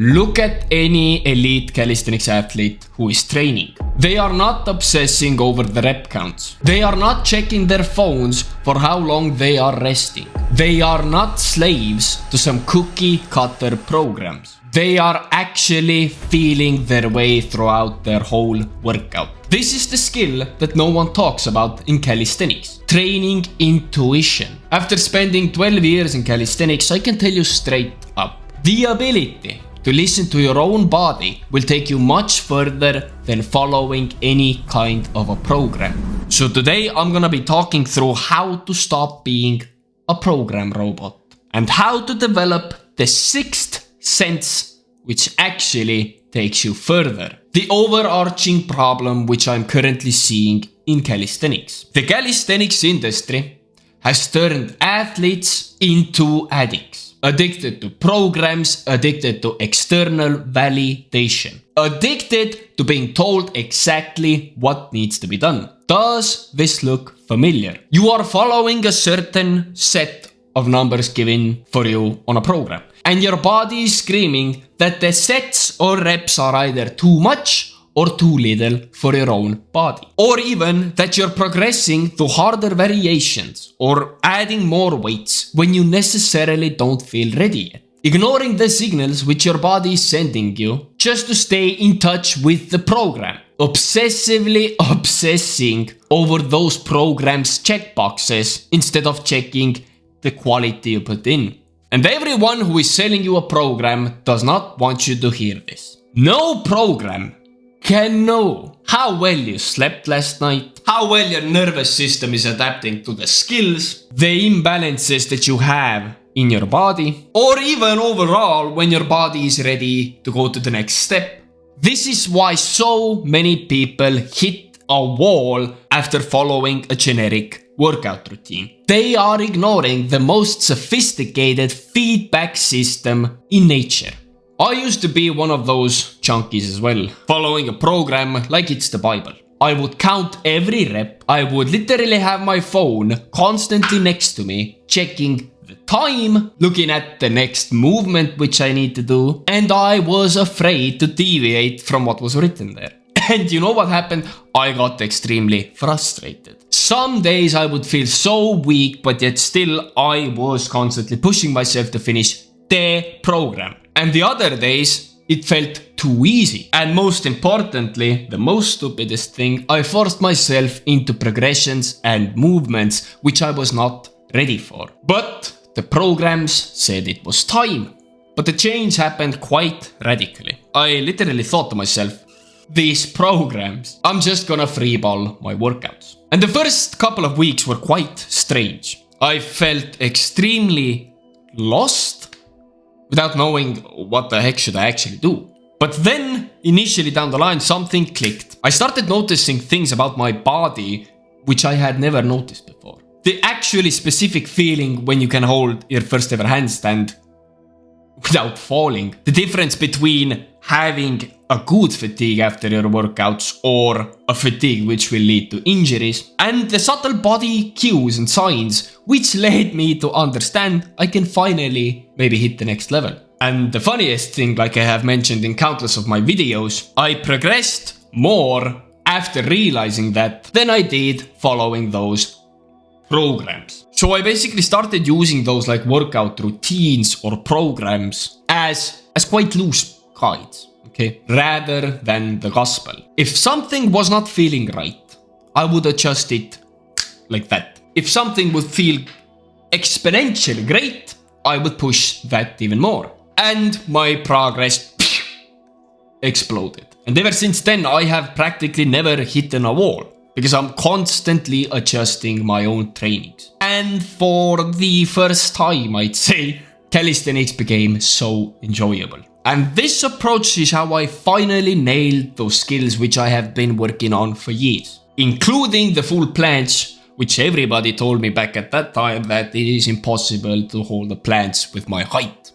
Look at any elite calisthenics athlete who is training. They are not obsessing over the rep counts. They are not checking their phones for how long they are resting. They are not slaves to some cookie cutter programs. They are actually feeling their way throughout their whole workout. This is the skill that no one talks about in calisthenics. Training intuition. After spending 12 years in calisthenics, I can tell you straight up. The ability to listen to your own body will take you much further than following any kind of a program. So today I'm gonna be talking through how to stop being a program robot and how to develop the sixth sense, which actually takes you further. The overarching problem which I'm currently seeing in calisthenics. The calisthenics industry has turned athletes into addicts. Addicted to programs, addicted to external validation, addicted to being told exactly what needs to be done. Does this look familiar? You are following a certain set of numbers given for you on a program, and your body is screaming that the sets or reps are either too much or too little for your own body. Or even that you're progressing to harder variations or adding more weights when you necessarily don't feel ready yet. Ignoring the signals which your body is sending you just to stay in touch with the program. Obsessively obsessing over those programs' checkboxes instead of checking the quality you put in. And everyone who is selling you a program does not want you to hear this. No program can know how well you slept last night, how well your nervous system is adapting to the skills, the imbalances that you have in your body, or even overall when your body is ready to go to the next step. This is why so many people hit a wall after following a generic workout routine. They are ignoring the most sophisticated feedback system in nature. I used to be one of those junkies as well, following a program like it's the Bible. I would count every rep. I would literally have my phone constantly next to me, checking the time, looking at the next movement which I need to do, and I was afraid to deviate from what was written there. And you know what happened? I got extremely frustrated. Some days I would feel so weak, but yet still I was constantly pushing myself to finish the program. And the other days, it felt too easy. And most importantly, the most stupidest thing, I forced myself into progressions and movements which I was not ready for. But the programs said it was time. But the change happened quite radically. I literally thought to myself, these programs, I'm just gonna freeball my workouts. And the first couple of weeks were quite strange. I felt extremely lost, without knowing what the heck should I actually do. But then, initially down the line, something clicked. I started noticing things about my body which I had never noticed before. The actually specific feeling when you can hold your first ever handstand without falling. The difference between having a good fatigue after your workouts or a fatigue which will lead to injuries, and the subtle body cues and signs which led me to understand I can finally maybe hit the next level. And the funniest thing, like I have mentioned in countless of my videos, I progressed more after realizing that than I did following those programs. So I basically started using those like workout routines or programs as quite loose guides, okay, rather than the gospel. If something was not feeling right, I would adjust it like that. If something would feel exponentially great, I would push that even more. And my progress exploded. And ever since then, I have practically never hit a wall, because I'm constantly adjusting my own trainings. And for the first time, I'd say, calisthenics became so enjoyable. And this approach is how I finally nailed those skills which I have been working on for years, including the full planche, which everybody told me back at that time that it is impossible to hold a planche with my height.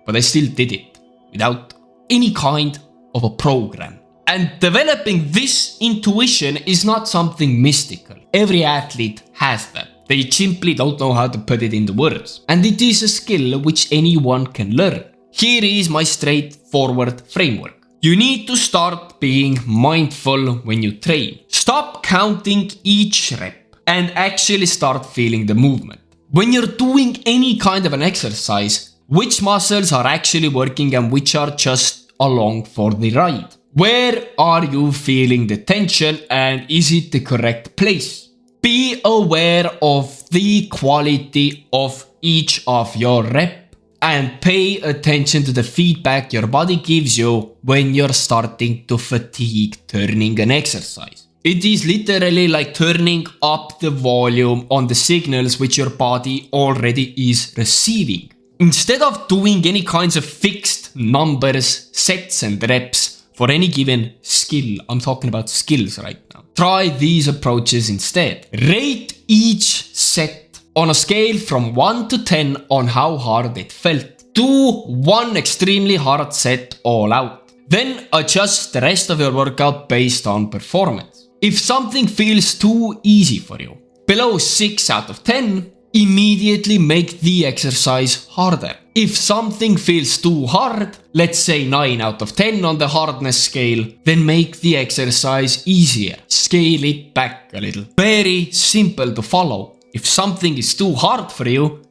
But I still did it without any kind of a program. And developing this intuition is not something mystical. Every athlete has that. They simply don't know how to put it into words. And it is a skill which anyone can learn. Here is my straight straightforward framework. You need to start being mindful when you train. Stop counting each rep and actually start feeling the movement. When you're doing any kind of an exercise, which muscles are actually working and which are just along for the ride? Where are you feeling the tension and is it the correct place? Be aware of the quality of each of your reps and pay attention to the feedback your body gives you when you're starting to fatigue turning an exercise. It is literally like turning up the volume on the signals which your body already is receiving. Instead of doing any kinds of fixed numbers, sets and reps for any given skill, I'm talking about skills right now, try these approaches instead. Rate each set on a scale from 1 to 10 on how hard it felt. Do one extremely hard set all out. Then adjust the rest of your workout based on performance. If something feels too easy for you, below 6 out of 10, immediately make the exercise harder. If something feels too hard, let's say 9 out of 10 on the hardness scale, then make the exercise easier. Scale it back a little. Very simple to follow. If something is too hard for you,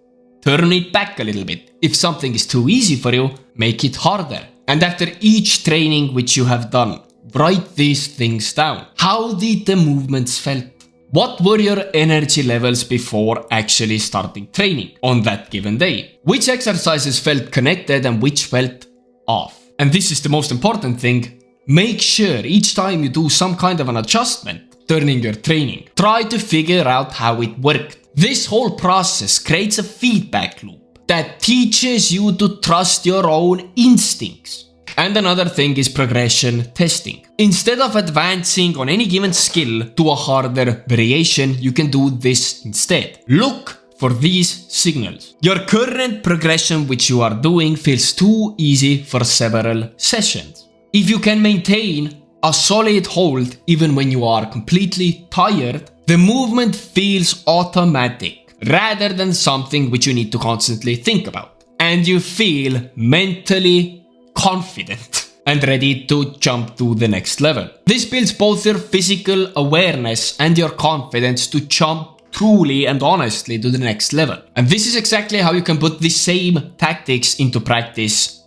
turn it back a little bit. If something is too easy for you, make it harder. And after each training which you have done, write these things down. How did the movements felt? What were your energy levels before actually starting training on that given day? Which exercises felt connected and which felt off? And this is the most important thing. Make sure each time you do some kind of an adjustment during your training, try to figure out how it worked. This whole process creates a feedback loop that teaches you to trust your own instincts. And another thing is progression testing. Instead of advancing on any given skill to a harder variation, you can do this instead. Look for these signals. Your current progression which you are doing feels too easy for several sessions. If you can maintain a solid hold even when you are completely tired, the movement feels automatic rather than something which you need to constantly think about. And you feel mentally confident and ready to jump to the next level. This builds both your physical awareness and your confidence to jump truly and honestly to the next level. And this is exactly how you can put the same tactics into practice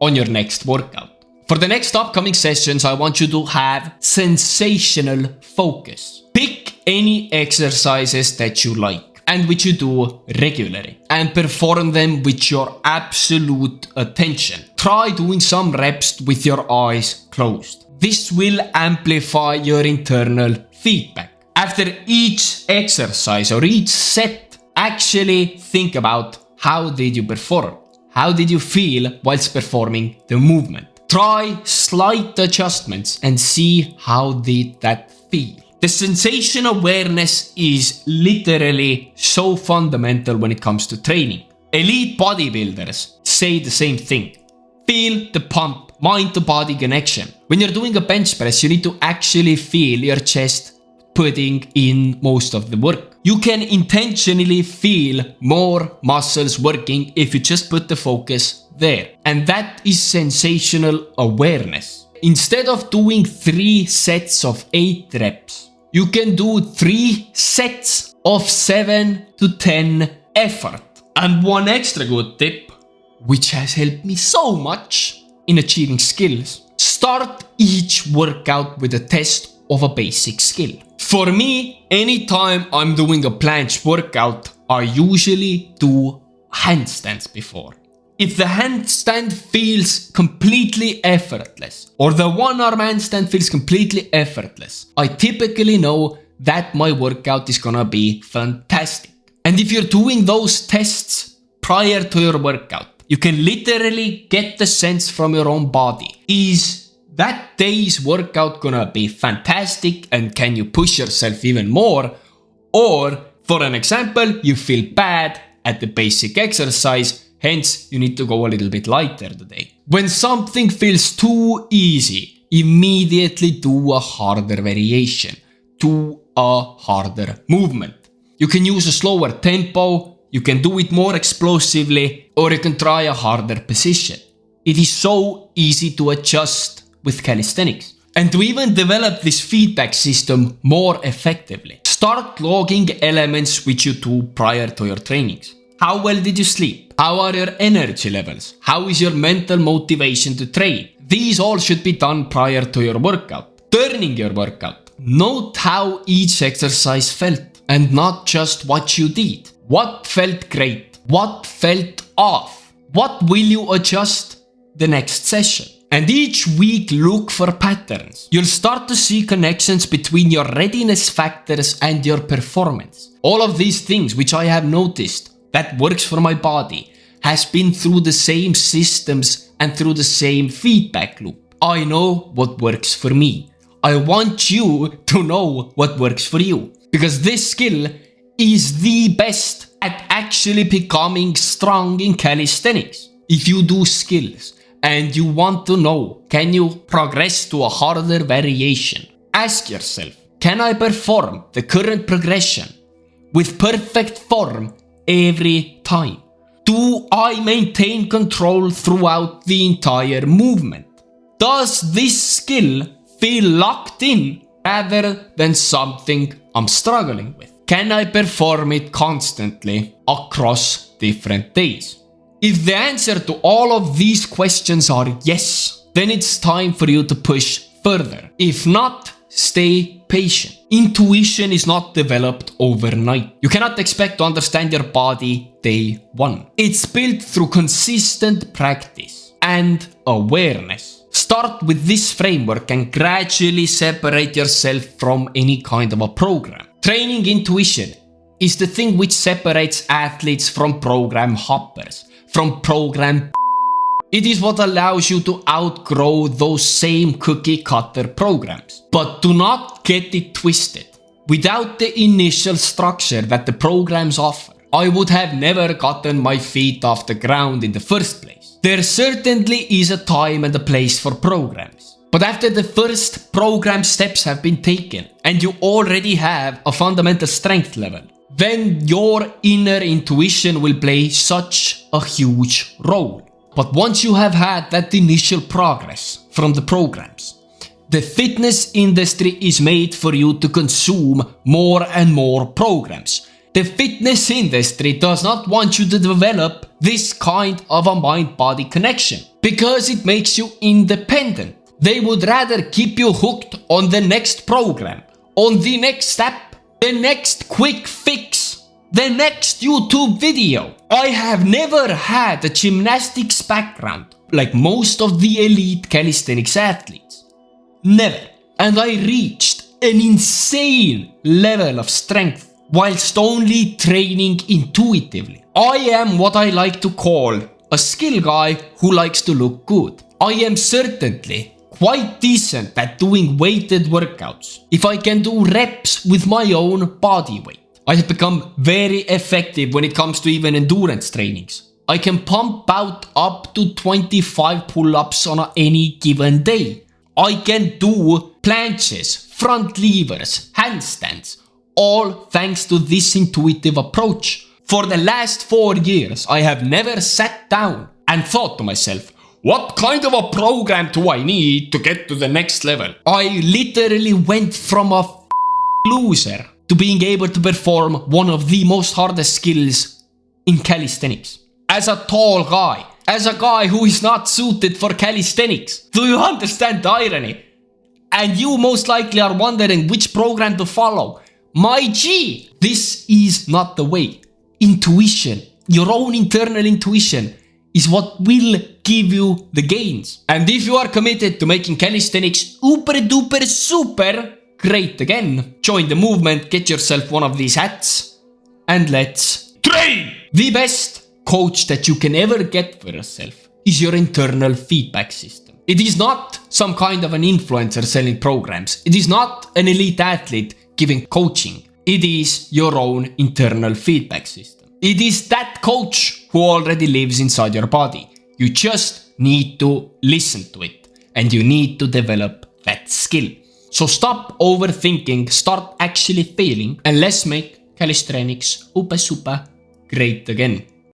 on your next workout. For the next upcoming sessions, I want you to have sensational focus. Pick any exercises that you like and which you do regularly and perform them with your absolute attention. Try doing some reps with your eyes closed. This will amplify your internal feedback. After each exercise or each set, actually think about how did you perform? How did you feel whilst performing the movement? Try slight adjustments and see how did that feel. The sensation awareness is literally so fundamental when it comes to training. Elite bodybuilders say the same thing. Feel the pump, mind to body connection. When you're doing a bench press, you need to actually feel your chest putting in most of the work. You can intentionally feel more muscles working if you just put the focus there. And that is sensational awareness. Instead of doing 3 sets of 8 reps, you can do 3 sets of 7 to 10 effort. And one extra good tip, which has helped me so much in achieving skills. Start each workout with a test of a basic skill. For me, anytime I'm doing a planche workout, I usually do handstands before. If the handstand feels completely effortless, or the one-arm handstand feels completely effortless, I typically know that my workout is gonna be fantastic. And if you're doing those tests prior to your workout, you can literally get the sense from your own body. Is that day's workout gonna be fantastic and can you push yourself even more? Or, for an example, you feel bad at the basic exercise, hence you need to go a little bit lighter today. When something feels too easy, immediately do a harder variation, do a harder movement. You can use a slower tempo, you can do it more explosively, or you can try a harder position. It is so easy to adjust with calisthenics. And to even develop this feedback system more effectively, start logging elements which you do prior to your trainings. How well did you sleep? How are your energy levels? How is your mental motivation to train? These all should be done prior to your workout. During your workout, note how each exercise felt and not just what you did. What felt great? What felt off? What will you adjust the next session? And each week look for patterns. You'll start to see connections between your readiness factors and your performance. All of these things which I have noticed that works for my body has been through the same systems and through the same feedback loop. I know what works for me. I want you to know what works for you. Because this skill is the best at actually becoming strong in calisthenics. If you do skills and you want to know, can you progress to a harder variation? Ask yourself, can I perform the current progression with perfect form every time? Do I maintain control throughout the entire movement? Does this skill feel locked in rather than something I'm struggling with? Can I perform it constantly across different days? If the answer to all of these questions are yes, then it's time for you to push further. If not, stay patient. Intuition is not developed overnight. You cannot expect to understand your body day one. It's built through consistent practice and awareness. Start with this framework and gradually separate yourself from any kind of a program. Training intuition is the thing which separates athletes from program hoppers, from program. It is what allows you to outgrow those same cookie cutter programs. But do not get it twisted. Without the initial structure that the programs offer, I would have never gotten my feet off the ground in the first place. There certainly is a time and a place for programs. But after the first program steps have been taken and you already have a fundamental strength level, then your inner intuition will play such a huge role. But once you have had that initial progress from the programs, the fitness industry is made for you to consume more and more programs. The fitness industry does not want you to develop this kind of a mind-body connection because it makes you independent. They would rather keep you hooked on the next program, on the next step, the next quick fix, the next YouTube video. I have never had a gymnastics background like most of the elite calisthenics athletes. Never. And I reached an insane level of strength whilst only training intuitively. I am what I like to call a skill guy who likes to look good. I am certainly quite decent at doing weighted workouts. If I can do reps with my own body weight, I have become very effective when it comes to even endurance trainings. I can pump out up to 25 pull-ups on any given day. I can do planches, front levers, handstands, all thanks to this intuitive approach. For the last 4 years, I have never sat down and thought to myself, what kind of a program do I need to get to the next level? I literally went from a loser to being able to perform one of the most hardest skills in calisthenics. As a tall guy, as a guy who is not suited for calisthenics. Do you understand the irony? And you most likely are wondering which program to follow. My G, this is not the way. Intuition, your own internal intuition, is what will give you the gains. And if you are committed to making calisthenics super duper super great again, join the movement, get yourself one of these hats, and let's train! The best coach that you can ever get for yourself is your internal feedback system. It is not some kind of an influencer selling programs. It is not an elite athlete giving coaching. It is your own internal feedback system. It is that coach who already lives inside your body. You just need to listen to it and you need to develop that skill. So stop overthinking, start actually failing, and let's make calisthenics super great again.